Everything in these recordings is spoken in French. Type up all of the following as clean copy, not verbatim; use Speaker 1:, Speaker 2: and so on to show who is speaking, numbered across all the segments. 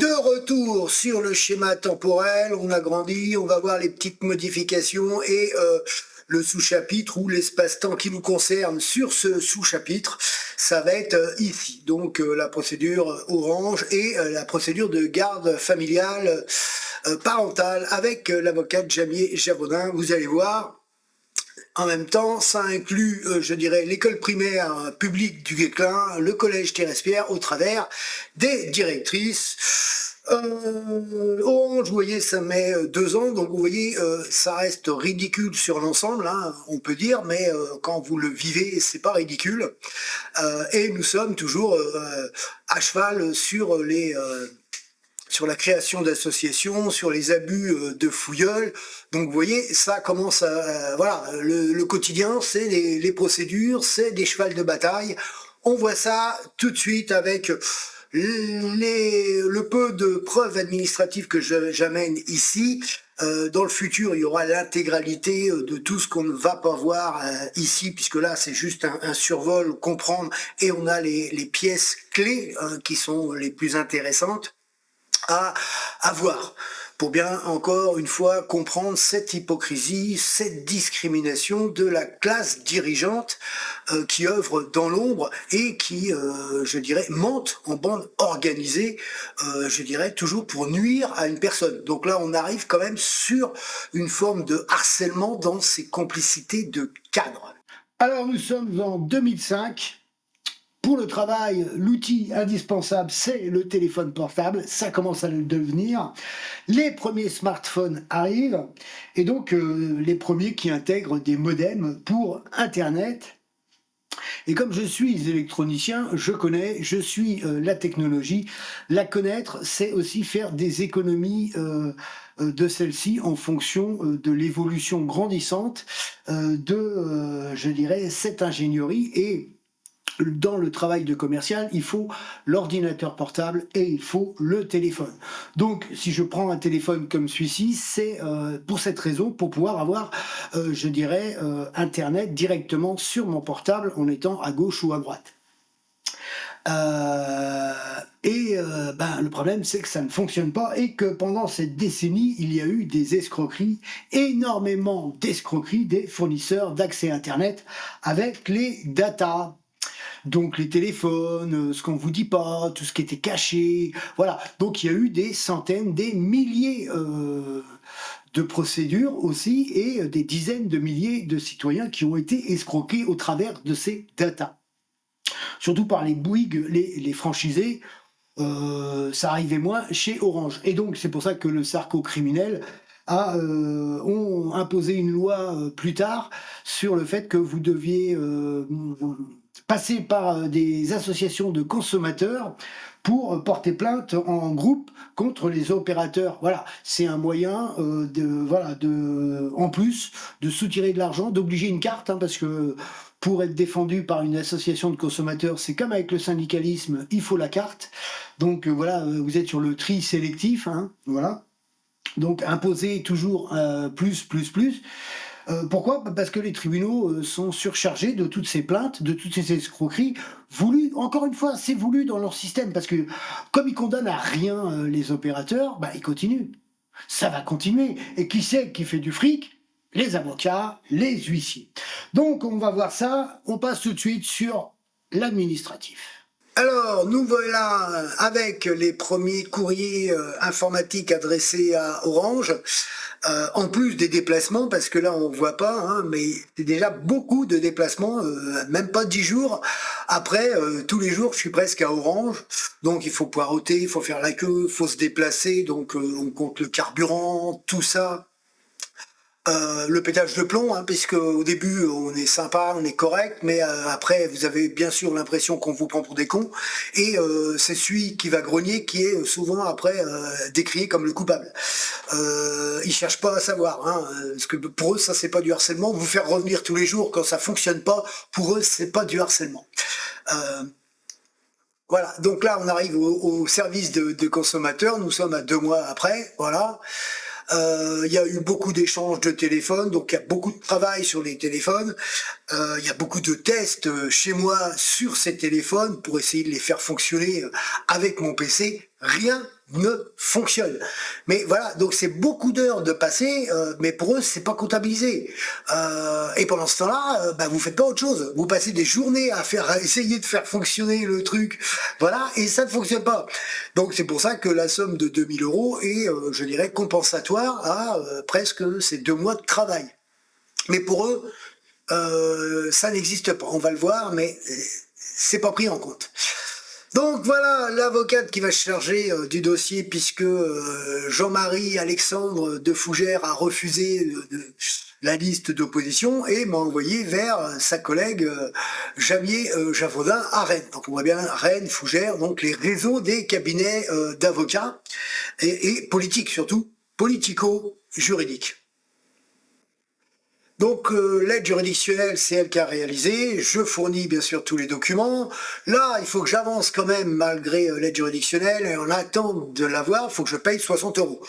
Speaker 1: De retour sur le schéma temporel, on a grandi, on va voir les petites modifications et le sous-chapitre ou l'espace-temps qui nous concerne sur ce sous-chapitre, ça va être ici. Donc la procédure Orange et la procédure de garde familiale parentale avec l'avocate Jamier Javrodin. Vous allez voir. En même temps, ça inclut, je dirais, l'école primaire publique du Guesclin, le collège Thérèse-Pierre, au travers des directrices. Orange, vous voyez, ça met 2 ans, donc vous voyez, ça reste ridicule sur l'ensemble, hein, on peut dire, mais quand vous le vivez, c'est pas ridicule. Et nous sommes toujours à cheval sur sur la création d'associations, sur les abus de fouilleul. Donc vous voyez, ça commence à... voilà, le quotidien, c'est les procédures, c'est des chevals de bataille. On voit ça tout de suite avec le peu de preuves administratives que j'amène ici. Dans le futur, il y aura l'intégralité de tout ce qu'on ne va pas voir ici, puisque là, c'est juste un survol, comprendre, et on a les pièces clés qui sont les plus intéressantes à voir, pour bien, encore une fois, comprendre cette hypocrisie, cette discrimination de la classe dirigeante qui œuvre dans l'ombre et qui, je dirais, monte en bande organisée, je dirais, toujours pour nuire à une personne. Donc là, on arrive quand même sur une forme de harcèlement dans ces complicités de cadres. Alors, nous sommes en 2005. Pour le travail, l'outil indispensable, c'est le téléphone portable. Ça commence à le devenir. Les premiers smartphones arrivent, et donc les premiers qui intègrent des modems pour Internet. Et comme je suis électronicien, je suis la technologie. La connaître, c'est aussi faire des économies de celle-ci en fonction de l'évolution grandissante je dirais, cette ingénierie. Et dans le travail de commercial, il faut l'ordinateur portable et il faut le téléphone. Donc, si je prends un téléphone comme celui-ci, c'est pour cette raison, pour pouvoir avoir, je dirais, Internet directement sur mon portable en étant à gauche ou à droite. Le problème, c'est que ça ne fonctionne pas et que pendant cette décennie, il y a eu des escroqueries, énormément d'escroqueries des fournisseurs d'accès Internet avec les datas. Donc les téléphones, ce qu'on vous dit pas, tout ce qui était caché, voilà. Donc il y a eu des centaines, des milliers de procédures aussi et des dizaines de milliers de citoyens qui ont été escroqués au travers de ces datas. Surtout par les Bouygues, les franchisés, ça arrivait moins chez Orange. Et donc c'est pour ça que le sarco-criminel ont imposé une loi plus tard sur le fait que vous deviez passer par des associations de consommateurs pour porter plainte en groupe contre les opérateurs. Voilà, c'est un moyen en plus de soutirer de l'argent, d'obliger une carte, hein, parce que pour être défendu par une association de consommateurs, c'est comme avec le syndicalisme, il faut la carte. Donc voilà, vous êtes sur le tri sélectif, hein, voilà. Donc imposer toujours plus. Pourquoi ? Parce que les tribunaux sont surchargés de toutes ces plaintes, de toutes ces escroqueries, voulues, encore une fois, c'est voulu dans leur système, parce que comme ils condamnent à rien les opérateurs, ils continuent. Ça va continuer. Et qui c'est qui fait du fric ? Les avocats, les huissiers. Donc on va voir ça, on passe tout de suite sur l'administratif. Alors, nous voilà avec les premiers courriers informatiques adressés à Orange, en plus des déplacements, parce que là on ne voit pas, hein, mais c'est déjà beaucoup de déplacements, même pas 10 jours. Après, tous les jours, je suis presque à Orange, donc il faut poireauter, il faut faire la queue, il faut se déplacer, donc on compte le carburant, tout ça. Le pétage de plomb, hein, puisque au début on est sympa, on est correct, mais après vous avez bien sûr l'impression qu'on vous prend pour des cons, et c'est celui qui va grogner qui est souvent après décrié comme le coupable. Ils cherchent pas à savoir, hein, parce que pour eux ça c'est pas du harcèlement. Vous faire revenir tous les jours quand ça fonctionne pas, pour eux c'est pas du harcèlement. Voilà, donc là on arrive au service de consommateurs, nous sommes à 2 mois après, voilà. Il y a eu beaucoup d'échanges de téléphones, donc il y a beaucoup de travail sur les téléphones. Il y a beaucoup de tests chez moi sur ces téléphones pour essayer de les faire fonctionner avec mon PC. rien ne fonctionne. Mais voilà, donc c'est beaucoup d'heures de passer, mais pour eux, c'est pas comptabilisé. Et pendant ce temps-là, bah, vous faites pas autre chose. Vous passez des journées à essayer de faire fonctionner le truc, voilà, et ça ne fonctionne pas. Donc c'est pour ça que la somme de 2000 euros est, je dirais, compensatoire à presque ces 2 mois de travail. Mais pour eux, ça n'existe pas. On va le voir, mais c'est pas pris en compte. Donc voilà l'avocate qui va se charger du dossier puisque Jean-Marie Alexandre de Fougères a refusé la liste d'opposition et m'a envoyé vers sa collègue Jamier Javaudin à Rennes. Donc on voit bien Rennes, Fougères, donc les réseaux des cabinets d'avocats et politiques surtout, politico-juridiques. Donc l'aide juridictionnelle, c'est elle qui a réalisé. Je fournis bien sûr tous les documents. Là, il faut que j'avance quand même malgré l'aide juridictionnelle. Et en attente de l'avoir, il faut que je paye 60 euros.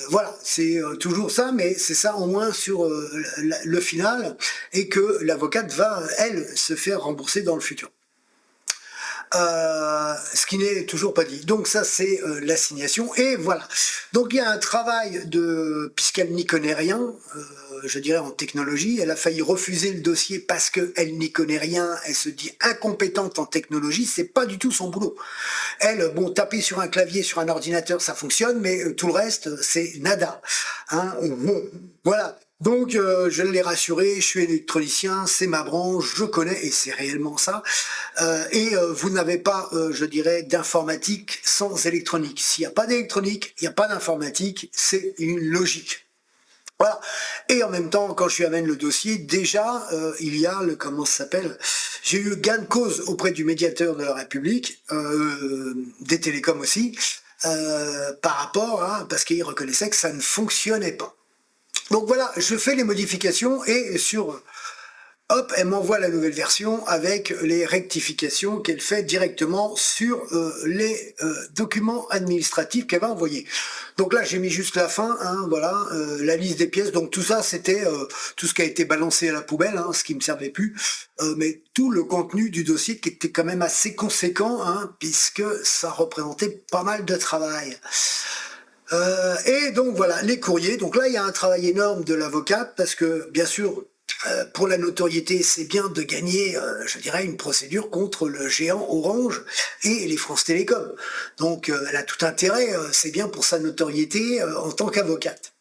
Speaker 1: Voilà, c'est toujours ça, mais c'est ça au moins sur le final. Et que l'avocate va, elle, se faire rembourser dans le futur. Ce qui n'est toujours pas dit. Donc ça c'est l'assignation et voilà. Donc il y a un travail de, puisqu'elle n'y connaît rien, je dirais en technologie, elle a failli refuser le dossier parce qu'elle n'y connaît rien, elle se dit incompétente en technologie, c'est pas du tout son boulot. Elle, bon, taper sur un clavier, sur un ordinateur, ça fonctionne, mais tout le reste, c'est nada. Hein, voilà. Donc je l'ai rassuré, je suis électronicien, c'est ma branche, je connais, et c'est réellement ça. Vous n'avez pas, je dirais, d'informatique sans électronique. S'il n'y a pas d'électronique, il n'y a pas d'informatique, c'est une logique. Voilà. Et en même temps, quand je lui amène le dossier, déjà, il y a le, comment ça s'appelle, j'ai eu gain de cause auprès du médiateur de la République, des télécoms aussi, par rapport à, parce qu'il reconnaissait que ça ne fonctionnait pas. Donc voilà, je fais les modifications et sur, hop, elle m'envoie la nouvelle version avec les rectifications qu'elle fait directement sur les documents administratifs qu'elle va envoyer. Donc là, j'ai mis juste la fin, hein, voilà, la liste des pièces. Donc tout ça, c'était tout ce qui a été balancé à la poubelle, hein, ce qui me servait plus, mais tout le contenu du dossier qui était quand même assez conséquent, hein, puisque ça représentait pas mal de travail. Et donc voilà, les courriers. Donc là, il y a un travail énorme de l'avocate parce que, bien sûr, pour la notoriété, c'est bien de gagner, je dirais, une procédure contre le géant Orange et les France Télécom. Donc elle a tout intérêt, c'est bien pour sa notoriété en tant qu'avocate.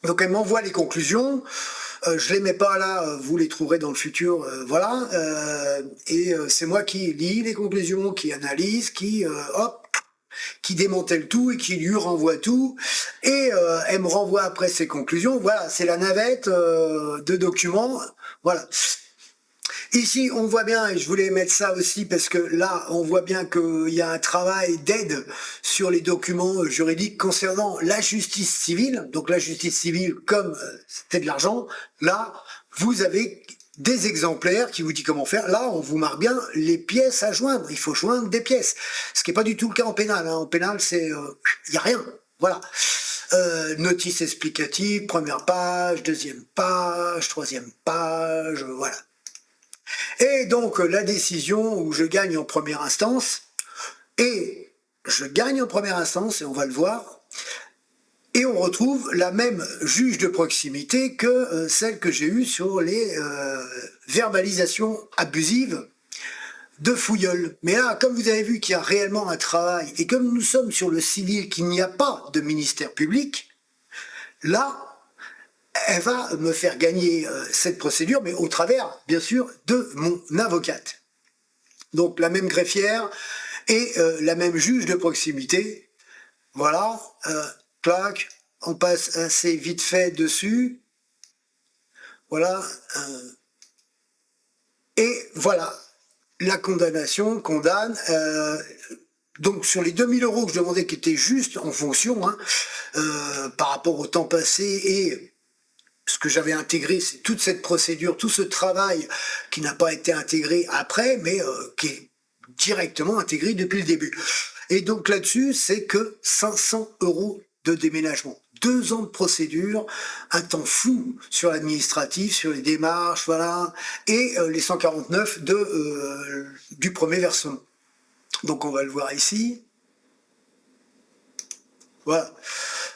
Speaker 1: Donc elle m'envoie les conclusions. Je les mets pas là, vous les trouverez dans le futur, voilà. C'est moi qui lis les conclusions, qui analyse, qui hop, qui démantèle tout et qui lui renvoie tout, et elle me renvoie après ses conclusions. Voilà, c'est la navette de documents, voilà. Ici, on voit bien, et je voulais mettre ça aussi parce que là, on voit bien qu'il y a un travail d'aide sur les documents juridiques concernant la justice civile. Donc la justice civile, comme c'était de l'argent, là, vous avez des exemplaires qui vous dit comment faire. Là, on vous marque bien les pièces à joindre. Il faut joindre des pièces. Ce qui n'est pas du tout le cas en pénal. Hein. En pénal, c'est il n'y a rien. Voilà. Notice explicative, première page, deuxième page, troisième page, voilà. Et donc, la décision où je gagne en première instance, et je gagne en première instance, et on va le voir, et on retrouve la même juge de proximité que celle que j'ai eue sur les verbalisations abusives de Fouilleul. Mais là, comme vous avez vu qu'il y a réellement un travail, et comme nous sommes sur le civil, qu'il n'y a pas de ministère public, là, elle va me faire gagner cette procédure, mais au travers, bien sûr, de mon avocate. Donc la même greffière et la même juge de proximité. Voilà, clac, on passe assez vite fait dessus. Voilà. Et voilà, la condamnation condamne. Donc sur les 2000 euros que je demandais, qui étaient juste en fonction, hein, par rapport au temps passé et ce que j'avais intégré, c'est toute cette procédure, tout ce travail qui n'a pas été intégré après, mais qui est directement intégré depuis le début. Et donc là-dessus, c'est que 500 euros de déménagement. 2 ans de procédure, un temps fou sur l'administratif, sur les démarches, voilà, et les 149 du premier versement. Donc on va le voir ici. Voilà.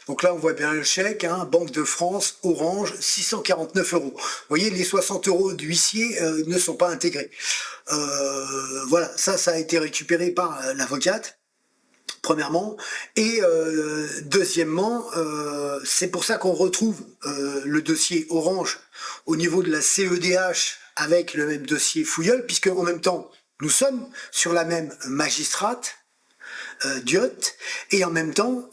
Speaker 1: Donc là, on voit bien le chèque, hein, Banque de France, Orange, 649 euros. Vous voyez, les 60 euros d'huissier ne sont pas intégrés. Voilà, ça a été récupéré par l'avocate, premièrement. Et deuxièmement, c'est pour ça qu'on retrouve le dossier Orange au niveau de la CEDH avec le même dossier Fouilleul, puisque en même temps, nous sommes sur la même magistrate, Diotte, et en même temps,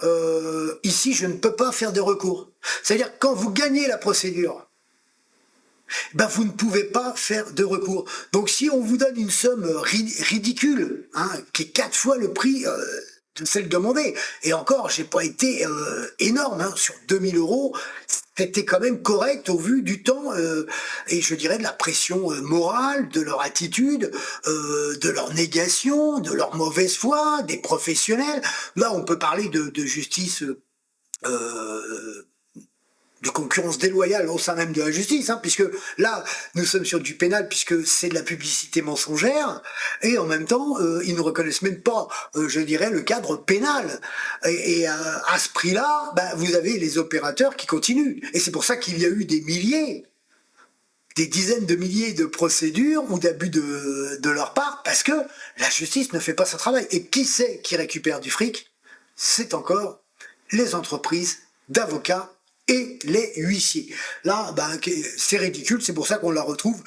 Speaker 1: ici, je ne peux pas faire de recours. C'est-à-dire, quand vous gagnez la procédure, ben vous ne pouvez pas faire de recours. Donc si on vous donne une somme ridicule, hein, qui est 4 fois le prix de celle demandée, et encore, j'ai pas été énorme, hein, sur 2000 euros, c'était quand même correct au vu du temps, et je dirais de la pression morale, de leur attitude, de leur négation, de leur mauvaise foi, des professionnels. Là, on peut parler de justice... de concurrence déloyale au sein même de la justice, hein, puisque là, nous sommes sur du pénal, puisque c'est de la publicité mensongère, et en même temps, ils ne reconnaissent même pas, je dirais, le cadre pénal. Et à ce prix-là, ben, vous avez les opérateurs qui continuent. Et c'est pour ça qu'il y a eu des milliers, des dizaines de milliers de procédures ou d'abus de leur part, parce que la justice ne fait pas son travail. Et qui c'est qui récupère du fric? C'est encore les entreprises d'avocats et les huissiers. Là, ben, c'est ridicule, c'est pour ça qu'on la retrouve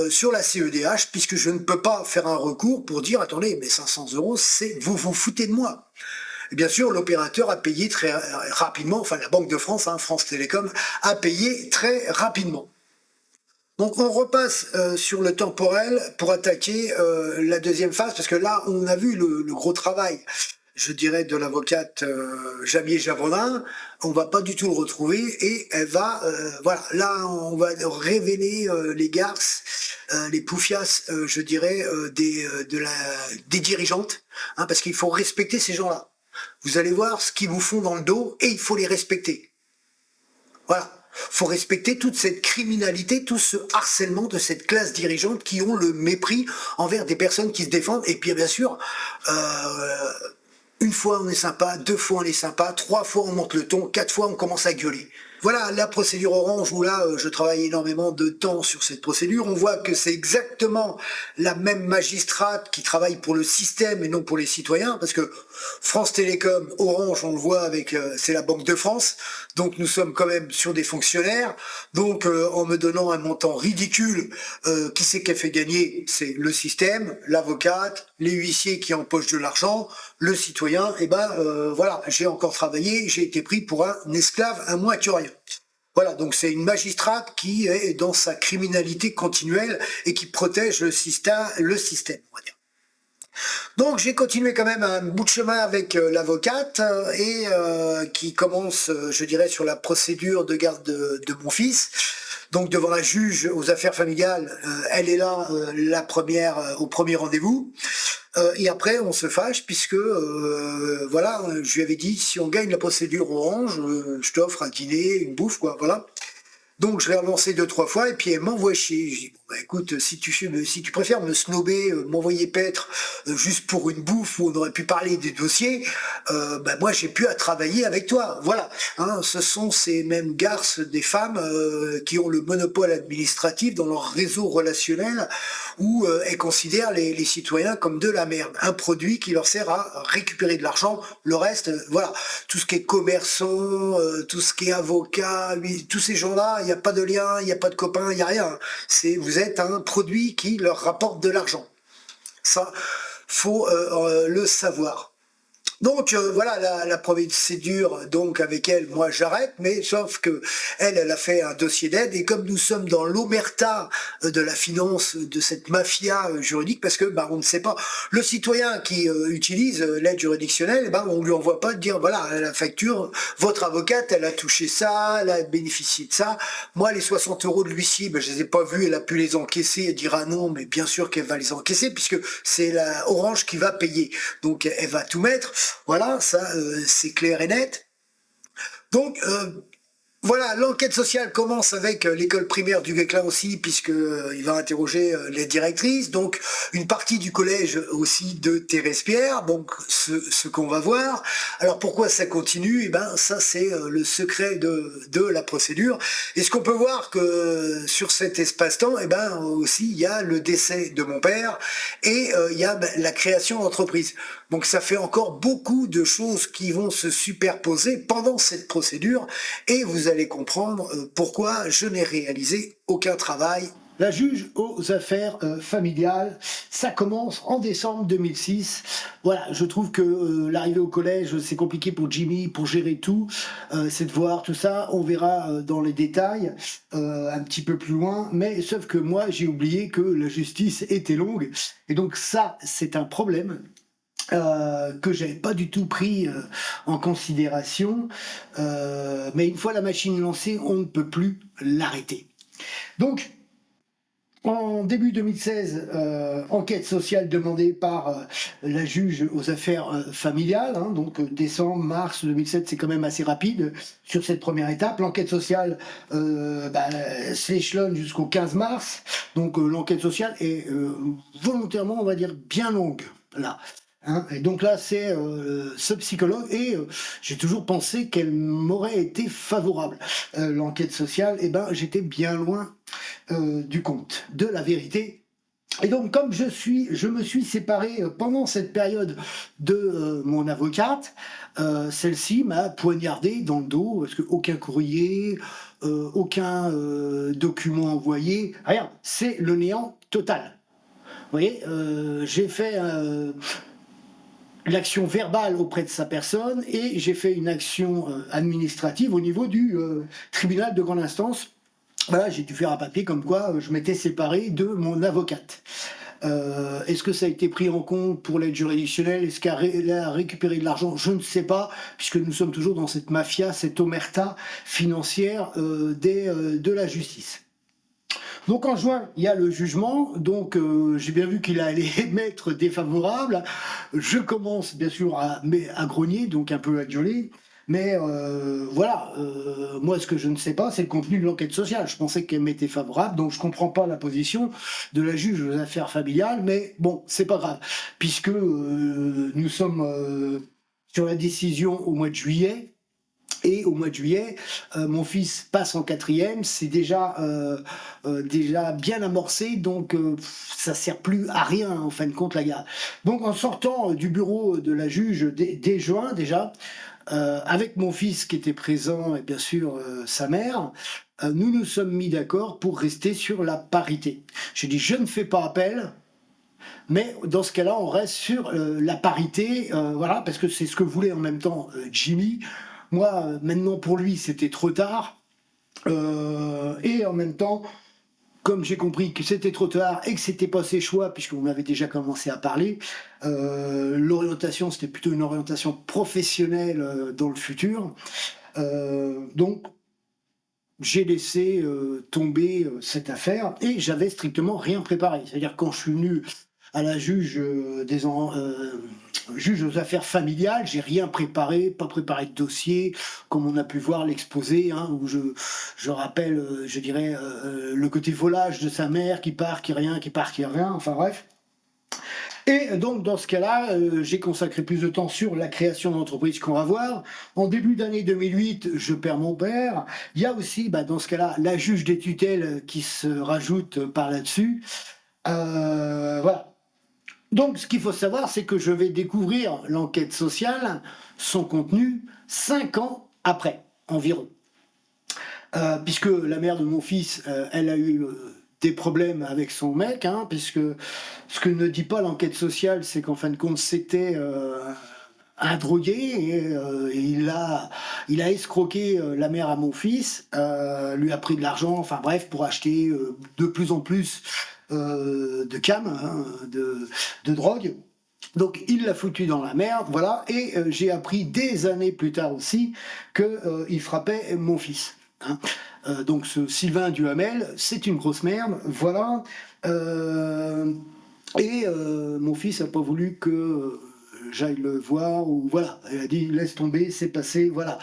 Speaker 1: sur la CEDH, puisque je ne peux pas faire un recours pour dire, attendez, mais 500 euros, c'est vous vous foutez de moi. Et bien sûr, l'opérateur a payé très rapidement, enfin la Banque de France, hein, France Télécom, a payé très rapidement. Donc on repasse sur le temporel pour attaquer la deuxième phase, parce que là, on a vu le gros travail, je dirais, de l'avocate Jamier Javronin. On va pas du tout le retrouver, et elle va, voilà, là on va révéler les garces, les poufias, je dirais, des dirigeantes, hein, parce qu'il faut respecter ces gens-là. Vous allez voir ce qu'ils vous font dans le dos, et il faut les respecter. Voilà. Faut respecter toute cette criminalité, tout ce harcèlement de cette classe dirigeante qui ont le mépris envers des personnes qui se défendent. Et puis bien sûr, une fois on est sympa, 2 fois on est sympa, 3 fois on monte le ton, 4 fois on commence à gueuler. Voilà la procédure Orange, où là je travaille énormément de temps sur cette procédure. On voit que c'est exactement la même magistrate qui travaille pour le système et non pour les citoyens, parce que France Télécom, Orange, on le voit avec, c'est la Banque de France, donc nous sommes quand même sur des fonctionnaires. Donc en me donnant un montant ridicule, qui c'est qui a fait gagner? C'est le système, l'avocate, les huissiers qui empochent de l'argent, le citoyen. Et ben voilà, j'ai encore travaillé, j'ai été pris pour un esclave, un moins que rien. Voilà, donc c'est une magistrate qui est dans sa criminalité continuelle et qui protège le système, on va dire. Donc j'ai continué quand même un bout de chemin avec l'avocate, et qui commence, je dirais, sur la procédure de garde de mon fils. Donc devant la juge aux affaires familiales, elle est là, la première, au premier rendez-vous. Et après, on se fâche, puisque, voilà, je lui avais dit, si on gagne la procédure Orange, je t'offre un dîner, une bouffe, quoi, voilà. Donc je l'ai relancé 2-3 fois, et puis elle m'envoie chier. Je dis, bon, bah, écoute, si tu préfères me snober, m'envoyer paître juste pour une bouffe où on aurait pu parler des dossiers, bah, moi j'ai plus à travailler avec toi. Voilà, hein, ce sont ces mêmes garces des femmes qui ont le monopole administratif dans leur réseau relationnel, où elles considèrent les citoyens comme de la merde, un produit qui leur sert à récupérer de l'argent. Le reste, voilà, tout ce qui est commerçant, tout ce qui est avocat, tous ces gens-là, il n'y a pas de lien, il n'y a pas de copains, il n'y a rien. Vous êtes un produit qui leur rapporte de l'argent. Ça, faut le savoir. Donc voilà la procédure, donc avec elle, moi j'arrête, mais sauf que elle a fait un dossier d'aide, et comme nous sommes dans l'omerta de la finance, de cette mafia juridique, parce que bah, on ne sait pas, le citoyen qui utilise l'aide juridictionnelle, bah, on lui envoie pas de dire, voilà, la facture, votre avocate, elle a touché ça, elle a bénéficié de ça. Moi, les 60 euros de l'huissier, bah, je les ai pas vus, elle a pu les encaisser, elle dira non, mais bien sûr qu'elle va les encaisser, puisque c'est la Orange qui va payer, donc elle va tout mettre. Voilà, ça c'est clair et net. Donc Voilà, l'enquête sociale commence avec l'école primaire du Guesclin aussi, puisque il va interroger les directrices, donc une partie du collège aussi de Thérèse-Pierre, donc ce qu'on va voir. Alors pourquoi ça continue? Eh ben ça c'est le secret de la procédure. Et ce qu'on peut voir que sur cet espace-temps, eh ben aussi il y a le décès de mon père et il y a la création d'entreprise. Donc ça fait encore beaucoup de choses qui vont se superposer pendant cette procédure et vous allez comprendre pourquoi je n'ai réalisé aucun travail. La juge aux affaires familiales, ça commence en décembre 2006. Voilà, je trouve que l'arrivée au collège, c'est compliqué pour Jimmy, pour gérer tout, c'est de voir tout ça. On verra dans les détails un petit peu plus loin, mais sauf que moi, j'ai oublié que la justice était longue. Et donc ça, c'est un problème que j'avais pas du tout pris en considération, mais une fois la machine lancée, on ne peut plus l'arrêter. Donc, en début 2016, enquête sociale demandée par la juge aux affaires familiales, hein, donc décembre, mars 2007, c'est quand même assez rapide sur cette première étape. L'enquête sociale s'échelonne jusqu'au 15 mars, donc l'enquête sociale est volontairement, on va dire, bien longue, là. Hein, et donc là, c'est ce psychologue, et j'ai toujours pensé qu'elle m'aurait été favorable. L'enquête sociale, eh ben, j'étais bien loin du compte, de la vérité. Et donc, comme je me suis séparé pendant cette période de mon avocate, celle-ci m'a poignardé dans le dos, parce qu'aucun courrier, aucun document envoyé, rien, c'est le néant total. Vous voyez, j'ai fait l'action verbale auprès de sa personne et j'ai fait une action administrative au niveau du tribunal de grande instance. Voilà, j'ai dû faire un papier comme quoi je m'étais séparé de mon avocate. Est-ce que ça a été pris en compte pour l'aide juridictionnelle? Est-ce qu'elle a récupéré de l'argent? Je ne sais pas, puisque nous sommes toujours dans cette mafia, cette omerta financière de la justice. Donc en juin, il y a le jugement, donc j'ai bien vu qu'il allait m'être défavorable. Je commence bien sûr à grogner, donc un peu à gueuler. Mais voilà, moi ce que je ne sais pas, c'est le contenu de l'enquête sociale. Je pensais qu'elle m'était favorable, donc je comprends pas la position de la juge aux affaires familiales, mais bon, c'est pas grave, puisque nous sommes sur la décision au mois de juillet. Et au mois de juillet, mon fils passe en quatrième, c'est déjà bien amorcé, donc ça sert plus à rien en fin de compte la garde. Donc en sortant du bureau de la juge dès juin déjà, avec mon fils qui était présent et bien sûr sa mère, nous nous sommes mis d'accord pour rester sur la parité. J'ai dit je ne fais pas appel. Mais dans ce cas-là, on reste sur la parité, voilà, parce que c'est ce que voulait en même temps Jimmy. Moi, maintenant pour lui, c'était trop tard. Et en même temps, comme j'ai compris que c'était trop tard et que c'était pas ses choix, puisqu'on avait déjà commencé à parler, l'orientation, c'était plutôt une orientation professionnelle dans le futur. Donc, j'ai laissé tomber cette affaire et j'avais strictement rien préparé. C'est-à-dire quand je suis venu à la juge juge aux affaires familiales, j'ai rien préparé, pas préparé de dossier, comme on a pu voir l'exposé, hein, où je rappelle, je dirais, le côté volage de sa mère qui part, qui revient, qui part, qui revient, enfin bref. Et donc, dans ce cas-là, j'ai consacré plus de temps sur la création d'entreprise qu'on va voir. En début d'année 2008, je perds mon père. Il y a aussi, dans ce cas-là, la juge des tutelles qui se rajoute par là-dessus. Voilà. Donc, ce qu'il faut savoir, c'est que je vais découvrir l'enquête sociale, son contenu, 5 ans après, environ. Puisque la mère de mon fils, elle a eu des problèmes avec son mec, hein, puisque ce que ne dit pas l'enquête sociale, c'est qu'en fin de compte, c'était un drogué, et il a escroqué la mère à mon fils, lui a pris de l'argent, enfin bref, pour acheter de plus en plus de cam, hein, de drogue. Donc il l'a foutu dans la merde, voilà, et j'ai appris des années plus tard aussi qu'il frappait mon fils. Hein. Donc ce Sylvain Duhamel, c'est une grosse merde, voilà. Et mon fils n'a pas voulu que j'aille le voir, ou voilà, elle a dit laisse tomber, c'est passé, voilà.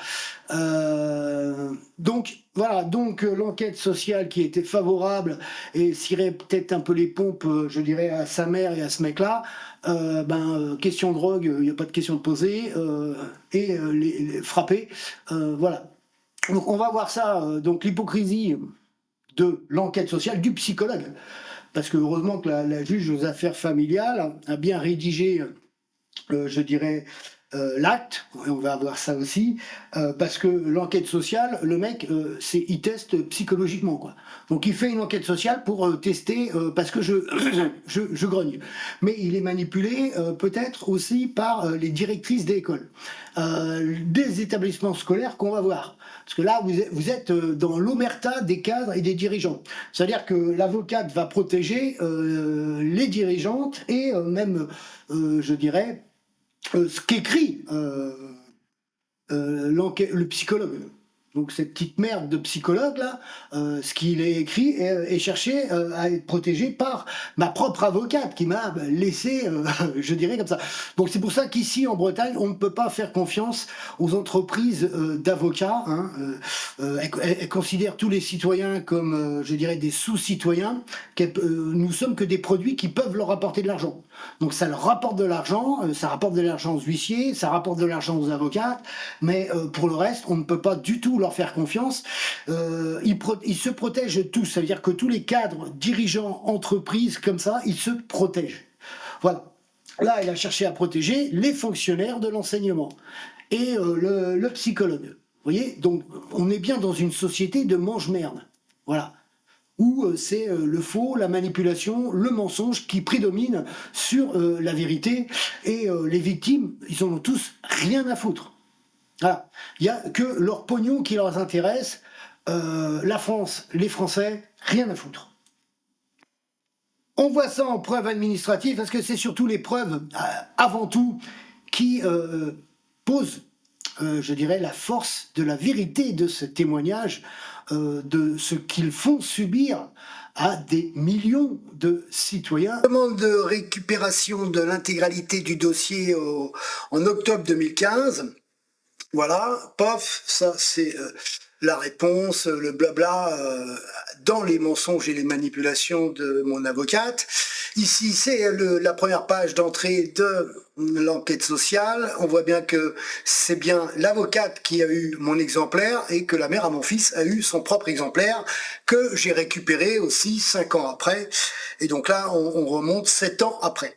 Speaker 1: Donc voilà, donc l'enquête sociale qui était favorable et cirait peut-être un peu les pompes, je dirais, à sa mère et à ce mec-là, question drogue, il n'y a pas de question de poser, et les frapper, voilà. Donc on va voir ça, donc l'hypocrisie de l'enquête sociale, du psychologue. Parce que heureusement que la juge aux affaires familiales a bien rédigé, je dirais, l'acte, et on va avoir ça aussi, parce que l'enquête sociale, le mec, il teste psychologiquement, quoi. Donc il fait une enquête sociale pour tester, parce que je grogne. Mais il est manipulé peut-être aussi par les directrices d'école, des établissements scolaires qu'on va voir. Parce que là, vous êtes dans l'omerta des cadres et des dirigeants. C'est-à-dire que l'avocate va protéger les dirigeantes et même, je dirais, ce qu'écrit le psychologue. Donc cette petite merde de psychologue là, ce qu'il est écrit est cherché à être protégé par ma propre avocate qui m'a laissé, je dirais comme ça. Donc c'est pour ça qu'ici en Bretagne, on ne peut pas faire confiance aux entreprises d'avocats. Hein, elles considèrent tous les citoyens comme, je dirais, des sous-citoyens. Nous sommes que des produits qui peuvent leur apporter de l'argent. Donc ça leur rapporte de l'argent, ça rapporte de l'argent aux huissiers, ça rapporte de l'argent aux avocats, mais pour le reste, on ne peut pas du tout leur faire confiance. Ils se protègent tous, ça veut dire que tous les cadres, dirigeants, entreprises, comme ça, ils se protègent. Voilà. Là, elle a cherché à protéger les fonctionnaires de l'enseignement et le psychologue. Vous voyez, donc on est bien dans une société de mange-merde. Voilà. Où c'est le faux, la manipulation, le mensonge qui prédomine sur la vérité, et les victimes, ils en ont tous rien à foutre. Voilà. Il n'y a que leur pognon qui leur intéresse, la France, les Français, rien à foutre. On voit ça en preuves administratives, parce que c'est surtout les preuves, avant tout, qui posent, je dirais, la force de la vérité de ce témoignage, de ce qu'ils font subir à des millions de citoyens. Demande de récupération de l'intégralité du dossier en octobre 2015. Voilà, paf, ça c'est la réponse, le blabla dans les mensonges et les manipulations de mon avocate. Ici, c'est la première page d'entrée de l'enquête sociale. On voit bien que c'est bien l'avocate qui a eu mon exemplaire et que la mère à mon fils a eu son propre exemplaire que j'ai récupéré aussi 5 ans après. Et donc là, on remonte 7 ans après.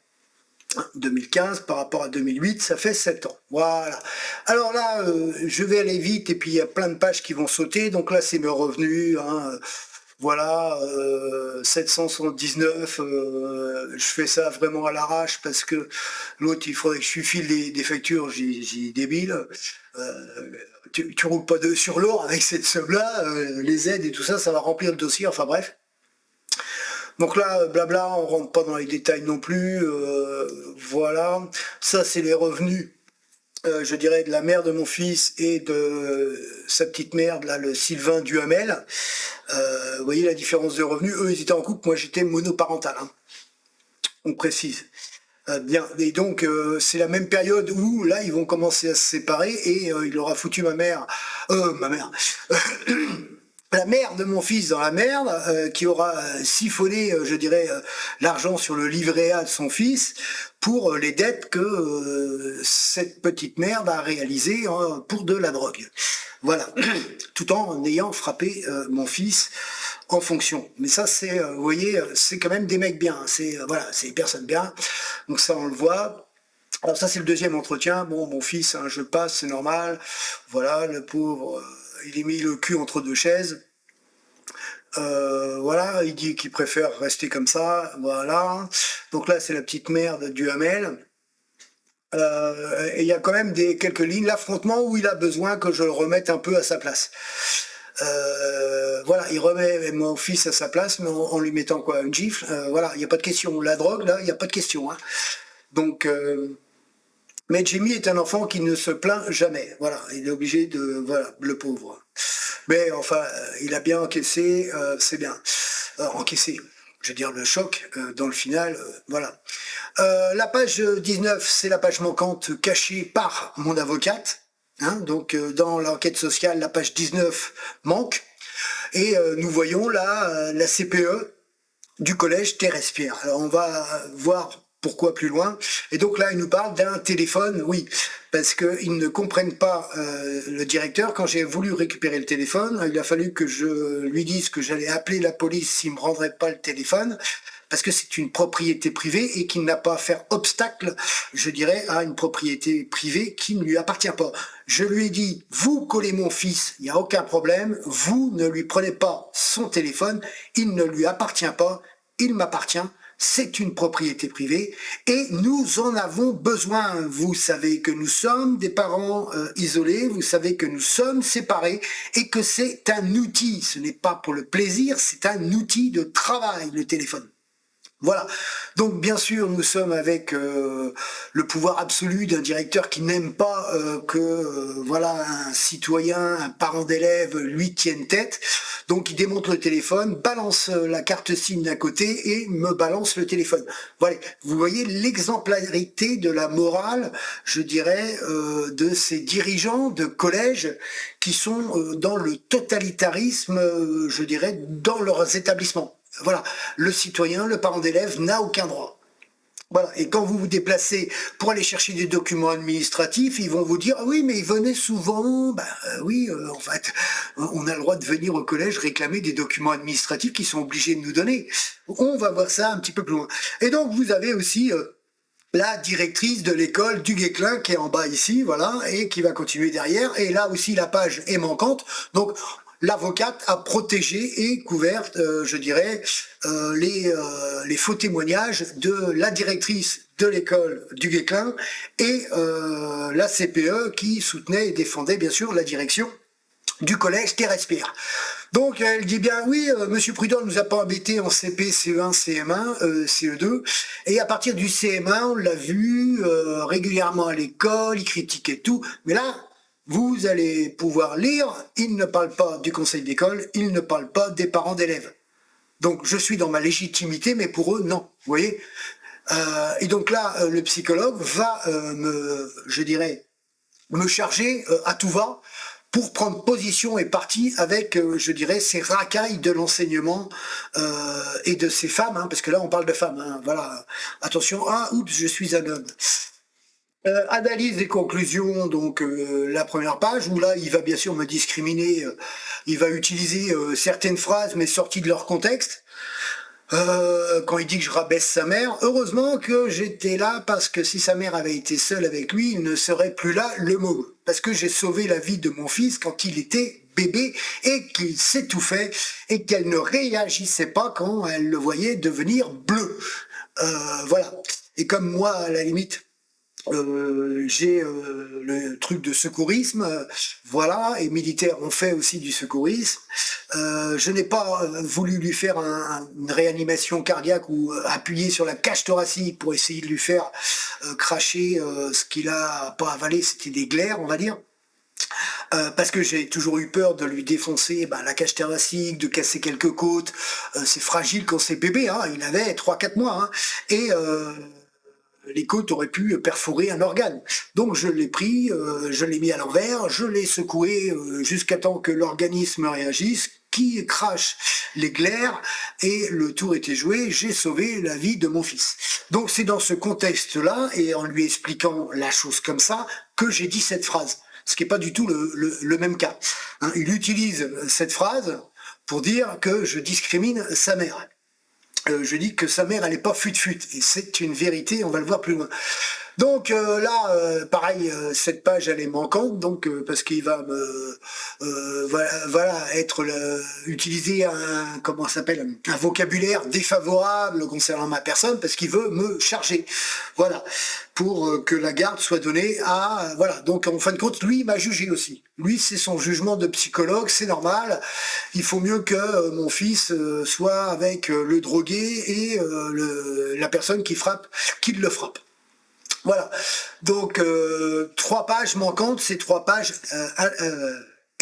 Speaker 1: 2015 par rapport à 2008, ça fait 7 ans. Voilà. Alors là, je vais aller vite et puis il y a plein de pages qui vont sauter. Donc là, c'est mes revenus. Hein. Voilà, 779. Je fais ça vraiment à l'arrache parce que l'autre, il faudrait que je lui file des factures. J'ai débile. Tu roules pas sur l'or avec cette somme-là. Les aides et tout ça, ça va remplir le dossier. Enfin bref. Donc là, blabla, on rentre pas dans les détails non plus, voilà. Ça, c'est les revenus, je dirais, de la mère de mon fils et de sa petite mère, là, le Sylvain Duhamel. Vous voyez la différence de revenus. Eux, ils étaient en couple, moi, j'étais monoparental. Hein. On précise. Bien. Et donc, c'est la même période où, là, ils vont commencer à se séparer et il aura foutu ma mère... la mère de mon fils dans la merde, qui aura siphonné, je dirais, l'argent sur le livret A de son fils pour les dettes que cette petite merde a réalisées pour de la drogue. Voilà, tout en ayant frappé mon fils en fonction. Mais ça, c'est, vous voyez, c'est quand même des mecs bien. C'est voilà, c'est des personnes bien. Donc ça, on le voit. Alors ça, c'est le deuxième entretien. Bon, mon fils, je passe, c'est normal. Voilà, le pauvre... il est mis le cul entre deux chaises. Voilà, il dit qu'il préfère rester comme ça. Voilà. Donc là, c'est la petite merde du Hamel. Et il y a quand même quelques lignes, l'affrontement où il a besoin que je le remette un peu à sa place. Voilà, il remet mon fils à sa place, mais en lui mettant quoi, une gifle. Voilà, il n'y a pas de question. La drogue, là, il n'y a pas de question. Hein. Donc... mais Jimmy est un enfant qui ne se plaint jamais. Voilà, il est obligé de... Voilà, le pauvre. Mais enfin, il a bien encaissé, c'est bien. Encaissé. je veux dire le choc dans le final, voilà. La page 19, c'est la page manquante cachée par mon avocate. Hein, donc dans l'enquête sociale, la page 19 manque. Et nous voyons là la CPE du collège Thérèse-Pierre. Alors on va voir pourquoi plus loin. Et donc là, il nous parle d'un téléphone, oui, parce qu'ils ne comprennent pas le directeur. Quand j'ai voulu récupérer le téléphone, il a fallu que je lui dise que j'allais appeler la police s'il ne me rendrait pas le téléphone, parce que c'est une propriété privée et qu'il n'a pas à faire obstacle, je dirais, à une propriété privée qui ne lui appartient pas. Je lui ai dit, vous collez mon fils, il n'y a aucun problème, vous ne lui prenez pas son téléphone, il ne lui appartient pas, il m'appartient, c'est une propriété privée et nous en avons besoin. Vous savez que nous sommes des parents isolés, vous savez que nous sommes séparés et que c'est un outil, ce n'est pas pour le plaisir, c'est un outil de travail, le téléphone. Voilà, donc bien sûr nous sommes avec le pouvoir absolu d'un directeur qui n'aime pas que voilà, un citoyen, un parent d'élève lui tienne tête, donc il démonte le téléphone, balance la carte SIM d'un côté et me balance le téléphone. Voilà, vous voyez l'exemplarité de la morale, je dirais, de ces dirigeants de collège qui sont dans le totalitarisme, je dirais, dans leurs établissements. Voilà, le citoyen, le parent d'élève n'a aucun droit. Voilà, et quand vous vous déplacez pour aller chercher des documents administratifs, ils vont vous dire ah oui, mais ils venaient souvent. Oui, en fait, on a le droit de venir au collège réclamer des documents administratifs qu'ils sont obligés de nous donner. On va voir ça un petit peu plus loin. Et donc vous avez aussi la directrice de l'école du Guesclin qui est en bas ici, voilà, et qui va continuer derrière. Et là aussi la page est manquante. Donc l'avocate a protégé et couvert, je dirais, les faux témoignages de la directrice de l'école du Guesclin et la CPE qui soutenait et défendait bien sûr la direction du collège Thérèse-Pierre. Donc elle dit bien oui, Monsieur Prudent ne nous a pas embêtés en CP, CE1, CM1, CE2, et à partir du CM1, on l'a vu régulièrement à l'école, il critiquait tout, mais là, vous allez pouvoir lire, il ne parle pas du conseil d'école, il ne parle pas des parents d'élèves. Donc je suis dans ma légitimité, mais pour eux, non. Vous voyez et donc là, le psychologue va, je dirais, me charger à tout va pour prendre position et parti avec, je dirais, ces racailles de l'enseignement et de ces femmes, hein, parce que là on parle de femmes, hein, voilà. Attention, oups, je suis un homme. Analyse et conclusions, donc la première page, où là il va bien sûr me discriminer, il va utiliser certaines phrases mais sorties de leur contexte. Quand il dit que je rabaisse sa mère, heureusement que j'étais là parce que si sa mère avait été seule avec lui, il ne serait plus là le mot. Parce que j'ai sauvé la vie de mon fils quand il était bébé et qu'il s'étouffait et qu'elle ne réagissait pas quand elle le voyait devenir bleu. Voilà. Et comme moi, à la limite, j'ai le truc de secourisme, voilà, et militaires ont fait aussi du secourisme. Je n'ai pas voulu lui faire une réanimation cardiaque ou appuyer sur la cage thoracique pour essayer de lui faire cracher ce qu'il a pas avalé, c'était des glaires, on va dire. Parce que j'ai toujours eu peur de lui défoncer la cage thoracique, de casser quelques côtes. C'est fragile quand c'est bébé, hein, il avait 3-4 mois. Hein, et les côtes auraient pu perforer un organe. Donc je l'ai pris, je l'ai mis à l'envers, je l'ai secoué jusqu'à temps que l'organisme réagisse, qui crache les glaires, et le tour était joué, j'ai sauvé la vie de mon fils. Donc c'est dans ce contexte-là, et en lui expliquant la chose comme ça, que j'ai dit cette phrase. Ce qui n'est pas du tout le même cas. Hein, il utilise cette phrase pour dire que je discrimine sa mère. Je dis que sa mère, elle n'est pas fut-fut, et c'est une vérité, on va le voir plus loin. Donc là, pareil, cette page, elle est manquante, donc parce qu'il va me, utiliser un vocabulaire défavorable concernant ma personne, parce qu'il veut me charger, voilà, pour que la garde soit donnée à, voilà. Donc en fin de compte, lui, il m'a jugé aussi. Lui, c'est son jugement de psychologue, c'est normal. Il faut mieux que mon fils soit avec le drogué et la personne qui le frappe. Voilà, donc 3 pages manquantes, c'est 3 pages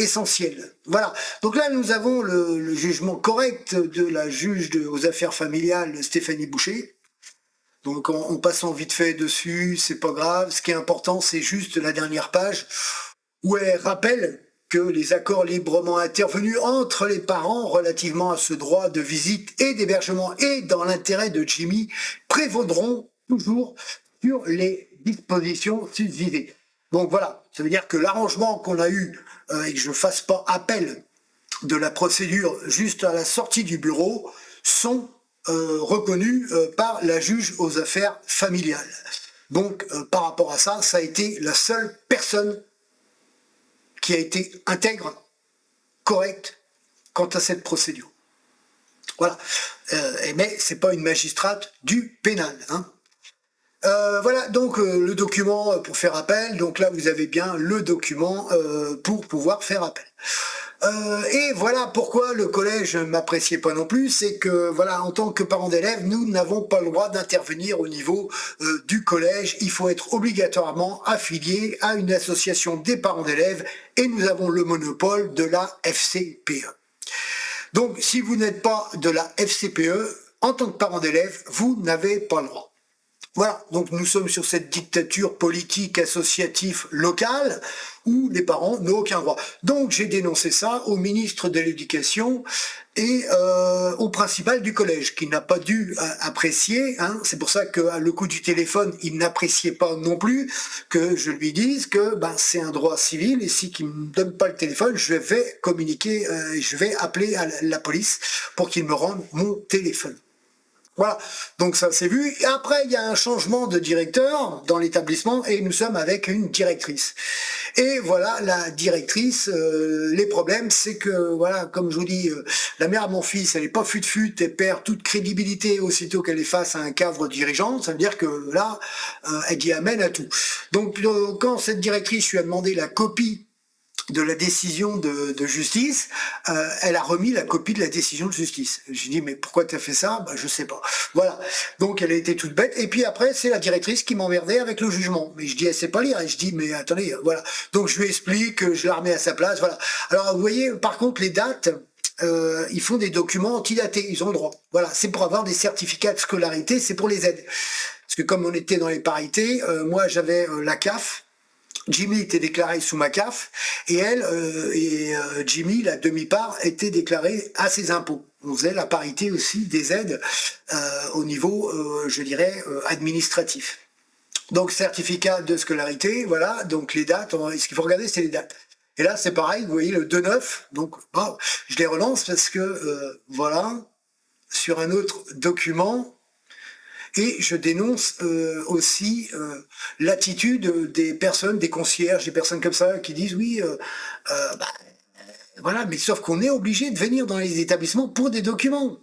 Speaker 1: essentiel. Voilà. Donc là, nous avons le jugement correct de la juge aux affaires familiales, Stéphanie Boucher. Donc en passant vite fait dessus, c'est pas grave. Ce qui est important, c'est juste la dernière page où elle rappelle que les accords librement intervenus entre les parents relativement à ce droit de visite et d'hébergement et dans l'intérêt de Jimmy prévaudront toujours sur les dispositions susvisées. Donc voilà, ça veut dire que l'arrangement qu'on a eu et que je ne fasse pas appel de la procédure juste à la sortie du bureau sont reconnus par la juge aux affaires familiales. Donc par rapport à ça, ça a été la seule personne qui a été intègre, correcte quant à cette procédure. Voilà. Mais c'est pas une magistrate du pénal. Hein. Voilà donc le document pour faire appel. Donc là, vous avez bien le document pour pouvoir faire appel. Et voilà pourquoi le collège ne m'appréciait pas non plus, c'est que voilà, en tant que parents d'élèves, nous n'avons pas le droit d'intervenir au niveau du collège. Il faut être obligatoirement affilié à une association des parents d'élèves et nous avons le monopole de la FCPE. Donc si vous n'êtes pas de la FCPE, en tant que parent d'élève, vous n'avez pas le droit. Voilà, donc nous sommes sur cette dictature politique associative locale où les parents n'ont aucun droit. Donc j'ai dénoncé ça au ministre de l'Éducation et au principal du collège, qui n'a pas dû apprécier. Hein. C'est pour ça que le coup du téléphone, il n'appréciait pas non plus que je lui dise que c'est un droit civil et si qu'il ne me donne pas le téléphone, je vais communiquer, je vais appeler la police pour qu'il me rende mon téléphone. Voilà, donc ça c'est vu. Et après, il y a un changement de directeur dans l'établissement et nous sommes avec une directrice. Et voilà, la directrice, les problèmes, c'est que, voilà, comme je vous dis, la mère de mon fils, elle n'est pas fut-fut, elle perd toute crédibilité aussitôt qu'elle est face à un cadre dirigeant. Ça veut dire que là, elle dit amen à tout. Donc, quand cette directrice lui a demandé la copie de la décision de justice, elle a remis la copie de la décision de justice. J'ai dit, mais pourquoi tu as fait ça? Je sais pas. Voilà. Donc, elle a été toute bête. Et puis après, c'est la directrice qui m'emmerdait avec le jugement. Mais je dis, elle sait pas lire. Et je dis, mais attendez, voilà. Donc, je lui explique, je la remets à sa place, voilà. Alors, vous voyez, par contre, les dates, ils font des documents antidatés. Ils ont le droit. Voilà. C'est pour avoir des certificats de scolarité, c'est pour les aides. Parce que comme on était dans les parités, moi, j'avais la CAF, Jimmy était déclaré sous ma CAF et elle Jimmy, la demi-part, était déclarée à ses impôts. On faisait la parité aussi des aides au niveau, je dirais, administratif. Donc certificat de scolarité, voilà, donc les dates, ce qu'il faut regarder c'est les dates. Et là c'est pareil, vous voyez le 2-9, donc je les relance parce que, voilà, sur un autre document, et je dénonce aussi l'attitude des personnes, des concierges, des personnes comme ça qui disent oui, voilà, mais sauf qu'on est obligé de venir dans les établissements pour des documents.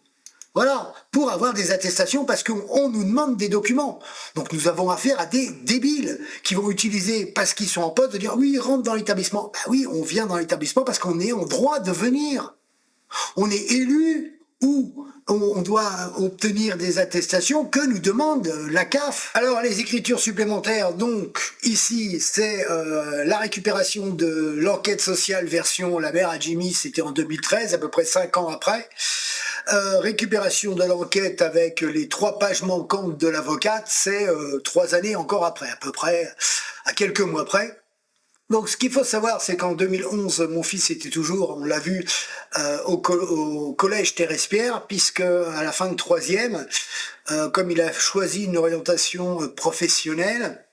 Speaker 1: Voilà, pour avoir des attestations parce qu'on nous demande des documents. Donc nous avons affaire à des débiles qui vont utiliser, parce qu'ils sont en poste, de dire oui, rentre dans l'établissement. Oui, on vient dans l'établissement parce qu'on est en droit de venir. On est élu ou on doit obtenir des attestations que nous demande la CAF. Alors les écritures supplémentaires, donc ici c'est la récupération de l'enquête sociale version la mère à Jimmy, c'était en 2013, à peu près 5 ans après. Récupération de l'enquête avec les 3 pages manquantes de l'avocate, c'est 3 années encore après, à peu près, à quelques mois près. Donc ce qu'il faut savoir, c'est qu'en 2011, mon fils était toujours, on l'a vu, au collège Thérèse-Pierre, puisque à la fin de 3e, comme il a choisi une orientation professionnelle,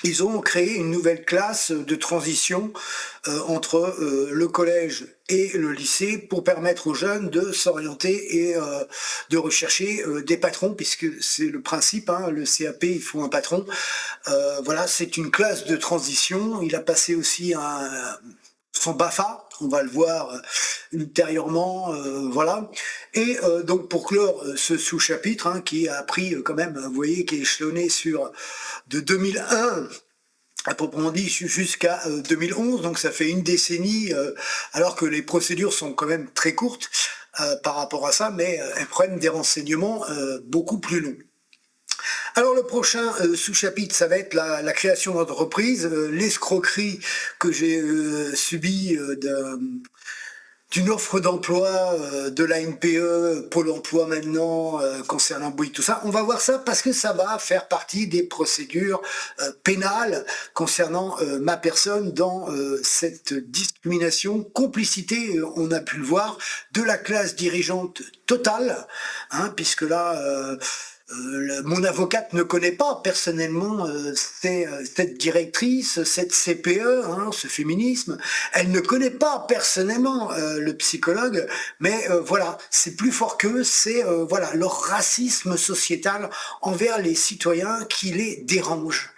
Speaker 1: ils ont créé une nouvelle classe de transition entre le collège et le lycée pour permettre aux jeunes de s'orienter et de rechercher des patrons, puisque c'est le principe, hein, le CAP, il faut un patron. Voilà, c'est une classe de transition. Il a passé aussi son BAFA, on va le voir ultérieurement, voilà. Et donc pour clore ce sous-chapitre, hein, qui a pris quand même, vous voyez, qui est échelonné sur de 2001 à proprement dit jusqu'à 2011, donc ça fait une décennie, alors que les procédures sont quand même très courtes par rapport à ça, mais elles prennent des renseignements beaucoup plus longs. Alors le prochain sous-chapitre, ça va être la création d'entreprise, l'escroquerie que j'ai subie d'une offre d'emploi de la NPE, Pôle emploi maintenant, concernant Bouygues, tout ça. On va voir ça parce que ça va faire partie des procédures pénales concernant ma personne dans cette discrimination, complicité, on a pu le voir, de la classe dirigeante totale, hein, puisque là... mon avocate ne connaît pas personnellement cette directrice, cette CPE, hein, ce féminisme. Elle ne connaît pas personnellement le psychologue, mais voilà, c'est plus fort qu'eux, c'est voilà leur racisme sociétal envers les citoyens qui les dérange.